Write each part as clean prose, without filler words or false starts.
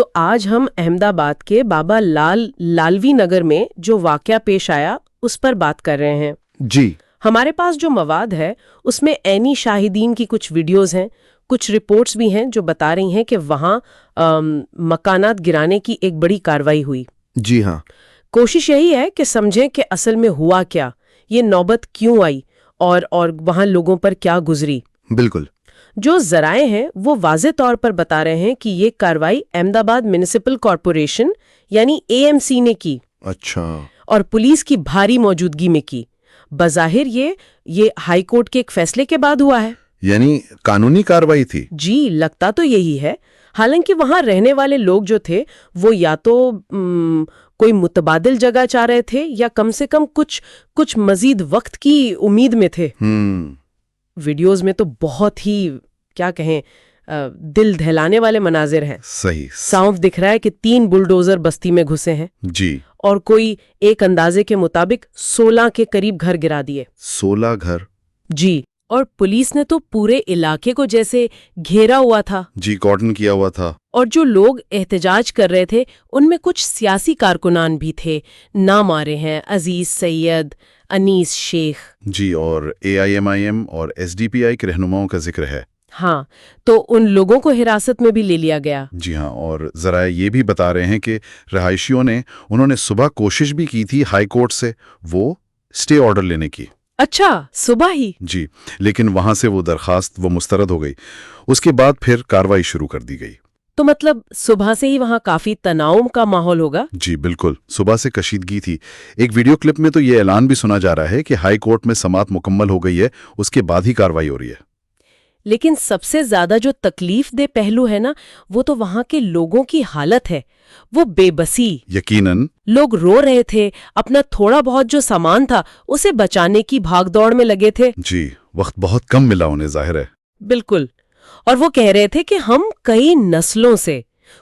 تو آج ہم احمد آباد کے بابا لالوی نگر میں جو واقعہ پیش آیا اس پر بات کر رہے ہیں. جی. ہمارے پاس جو مواد ہے اس میں عینی شاہدین کی کچھ ویڈیوز ہیں، کچھ رپورٹس بھی ہیں جو بتا رہی ہیں کہ وہاں مکانات گرانے کی ایک بڑی کارروائی ہوئی. جی ہاں. کوشش یہی ہے کہ سمجھیں کہ اصل میں ہوا کیا، یہ نوبت کیوں آئی اور وہاں لوگوں پر کیا گزری. بالکل. جو ذرائع ہیں وہ واضح طور پر بتا رہے ہیں کہ یہ کارروائی احمد آباد میونسپل کارپوریشن یعنی AMC نے کی. اچھا. اور پولیس کی بھاری موجودگی میں کی. بظاہر یہ ہائی کورٹ کے ایک فیصلے کے بعد ہوا ہے. یعنی قانونی کارروائی تھی. جی لگتا تو یہی ہے. حالانکہ وہاں رہنے والے لوگ جو تھے وہ یا تو کوئی متبادل جگہ چاہ رہے تھے یا کم سے کم کچھ مزید وقت کی امید میں تھے. ویڈیوز میں تو بہت ہی کیا کہیں دل دہلانے والے مناظر ہیں. صحیح. صاف دکھ رہا ہے کہ 3 بلڈوزر بستی میں گھسے ہیں. جی. اور کوئی ایک اندازے کے مطابق 16 کے قریب گھر گرا دیے. 16 گھر. جی. اور پولیس نے تو پورے علاقے کو جیسے گھیرا ہوا تھا. جی کارڈن کیا ہوا تھا. اور جو لوگ احتجاج کر رہے تھے ان میں کچھ سیاسی کارکنان بھی تھے. نام آ رہے ہیں عزیز سید، انیس شیخ. جی. اور AIMIM اور SDPI کے رہنماؤں کا ذکر ہے. ہاں. تو ان لوگوں کو حراست میں بھی لے لیا گیا. جی ہاں. اور ذرائع یہ بھی بتا رہے ہیں کہ رہائشیوں انہوں نے صبح کوشش بھی کی تھی ہائی کورٹ سے وہ اسٹے آرڈر لینے کی. اچھا صبح ہی؟ جی. لیکن وہاں سے وہ درخواست مسترد ہو گئی. اس کے بعد پھر کارروائی شروع کر دی گئی. تو مطلب صبح سے ہی وہاں کافی تناؤ کا ماحول ہوگا؟ جی بالکل. صبح سے کشیدگی تھی. ایک ویڈیو کلپ میں تو یہ اعلان بھی سنا جا رہا ہے کہ ہائی کورٹ میں سماعت مکمل ہو گئی ہے، اس کے بعد ہی کارروائی ہو رہی ہے. لیکن سب سے زیادہ جو تکلیف دہ پہلو ہے نا وہ تو وہاں کے لوگوں کی حالت ہے. وہ بے بسی. یقیناً. لوگ رو رہے تھے، اپنا تھوڑا بہت جو سامان تھا اسے بچانے کی بھاگ دوڑ میں لگے تھے. جی. وقت بہت کم ملا انہیں ظاہر ہے. بالکل. اور وہ کہہ رہے تھے کہ ہم کئی نسلوں سے،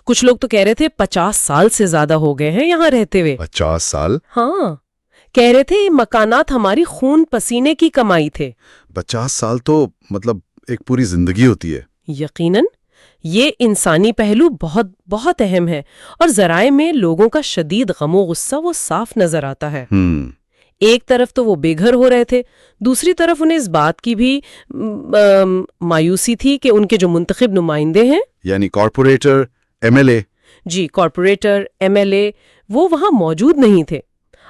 کچھ لوگ تو کہہ رہے تھے 50 سال سے زیادہ ہو گئے ہیں یہاں رہتے ہوئے. 50 سال؟ ہاں. کہہ رہے تھے یہ مکانات ہماری خون پسینے کی کمائی تھے. 50 سال تو مطلب ایک پوری زندگی ہوتی ہے. یقیناً. یہ انسانی پہلو بہت بہت اہم ہے اور ذرائع میں لوگوں کا شدید غم و غصہ وہ صاف نظر آتا ہے. ایک طرف تو وہ بے گھر ہو رہے تھے، دوسری طرف انہیں اس بات کی بھی مایوسی تھی کہ ان کے جو منتخب نمائندے ہیں یعنی کارپوریٹر MLA. جی کارپوریٹر MLA وہ وہاں موجود نہیں تھے.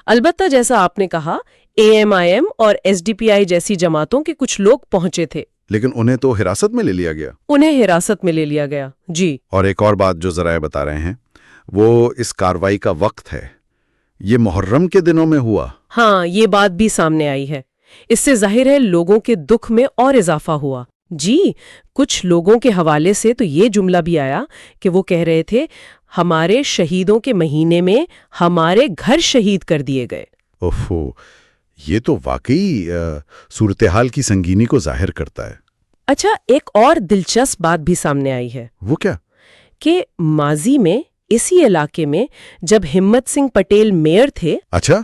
البتہ جیسا آپ نے کہا AIMIM اور SDPI جیسی جماعتوں کے کچھ لوگ پہنچے تھے. لیکن انہیں تو حراست میں لے لیا گیا. انہیں حراست میں لے لیا گیا. جی. اور ایک اور بات جو ذرائع بتا رہے ہیں وہ اس کارروائی کا وقت ہے. یہ محرم کے دنوں میں ہوا. ہاں یہ بات بھی سامنے آئی ہے. اس سے ظاہر ہے لوگوں کے دکھ میں اور اضافہ ہوا. جی. کچھ لوگوں کے حوالے سے تو یہ جملہ بھی آیا کہ وہ کہہ رہے تھے ہمارے شہیدوں کے مہینے میں ہمارے گھر شہید کر دیے گئے. اوہو. یہ تو واقعی صورتحال کی سنگینی کو ظاہر کرتا ہے. اچھا ایک اور دلچسپ بات بھی سامنے آئی ہے. وہ کیا؟ کہ ماضی میں اسی علاقے میں جب ہمت سنگھ پٹیل میئر تھے. اچھا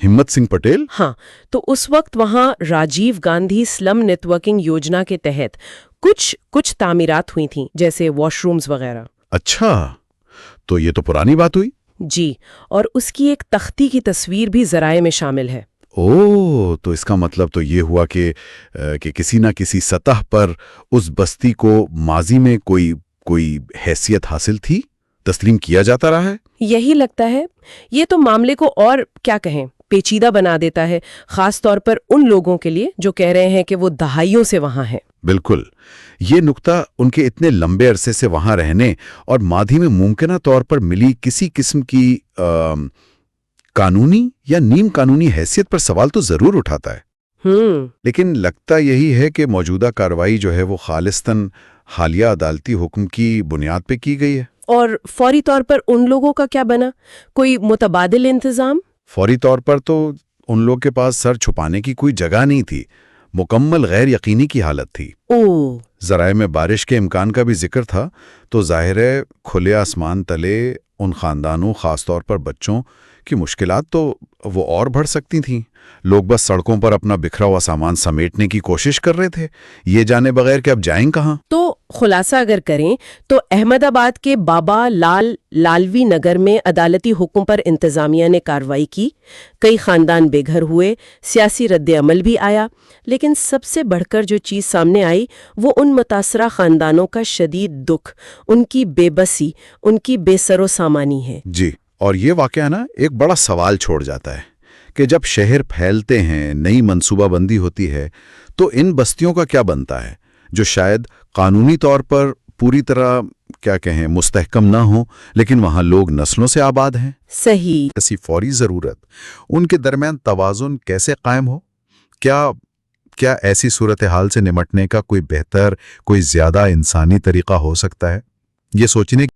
ہمت سنگھ پٹیل؟ ہاں. تو اس وقت وہاں راجیو گاندھی سلم نیٹ ورکنگ یوجنا کے تحت کچھ تعمیرات ہوئی تھیں جیسے واش رومز وغیرہ. اچھا تو یہ تو پرانی بات ہوئی. جی. اور اس کی ایک تختی کی تصویر بھی ذرائع میں شامل ہے. تو اس کا مطلب تو یہ ہوا کہ کسی نہ کسی سطح پر اس بستی کو ماضی میں کوئی حیثیت حاصل تھی، تسلیم کیا جاتا رہا ہے. یہی لگتا ہے. یہ تو معاملے کو اور کیا کہیں پیچیدہ بنا دیتا ہے، خاص طور پر ان لوگوں کے لیے جو کہہ رہے ہیں کہ وہ دہائیوں سے وہاں ہیں. بالکل. یہ نقطہ ان کے اتنے لمبے عرصے سے وہاں رہنے اور ماضی میں ممکنہ طور پر ملی کسی قسم کی قانونی یا نیم قانونی حیثیت پر سوال تو ضرور اٹھاتا ہے. لیکن لگتا یہی ہے کہ موجودہ کارروائی جو ہے وہ خالصتاً حالیہ عدالتی حکم کی بنیاد پہ کی گئی ہے. اور فوری طور پر ان لوگوں کا کیا بنا؟ کوئی متبادل انتظام؟ فوری طور پر تو ان لوگ کے پاس سر چھپانے کی کوئی جگہ نہیں تھی. مکمل غیر یقینی کی حالت تھی. ذرائع میں بارش کے امکان کا بھی ذکر تھا تو ظاہر ہے کھلے آسمان تلے ان خاندانوں خاص طور پر بچوں کی مشکلات تو وہ اور بڑھ سکتی تھیں. لوگ بس سڑکوں پر اپنا بکھرا ہوا سامان سمیٹنے کی کوشش کر رہے تھے، یہ جانے بغیر کہ اب جائیں کہاں. تو خلاصہ اگر کریں تو احمد آباد کے بابا لال لالوی نگر میں عدالتی حکم پر انتظامیہ نے کارروائی کی، کئی خاندان بے گھر ہوئے، سیاسی رد عمل بھی آیا، لیکن سب سے بڑھ کر جو چیز سامنے آئی وہ ان متاثرہ خاندانوں کا شدید دکھ، ان کی بے بسی، ان کی بے سر و سامانی ہے۔ جی، اور یہ واقعہ نا ایک بڑا سوال چھوڑ جاتا ہے کہ جب شہر پھیلتے ہیں، نئی منصوبہ بندی ہوتی ہے، تو ان بستیوں کا کیا بنتا ہے جو شاید قانونی طور پر پوری طرح کیا کہیں مستحکم نہ ہوں، لیکن وہاں لوگ نسلوں سے آباد ہیں؟ صحیح۔ ایسی فوری ضرورت، ان کے درمیان توازن کیسے قائم ہو؟ کیا ایسی صورتحال سے نمٹنے کا کوئی بہتر، کوئی زیادہ انسانی طریقہ ہو سکتا ہے؟ یہ سوچنے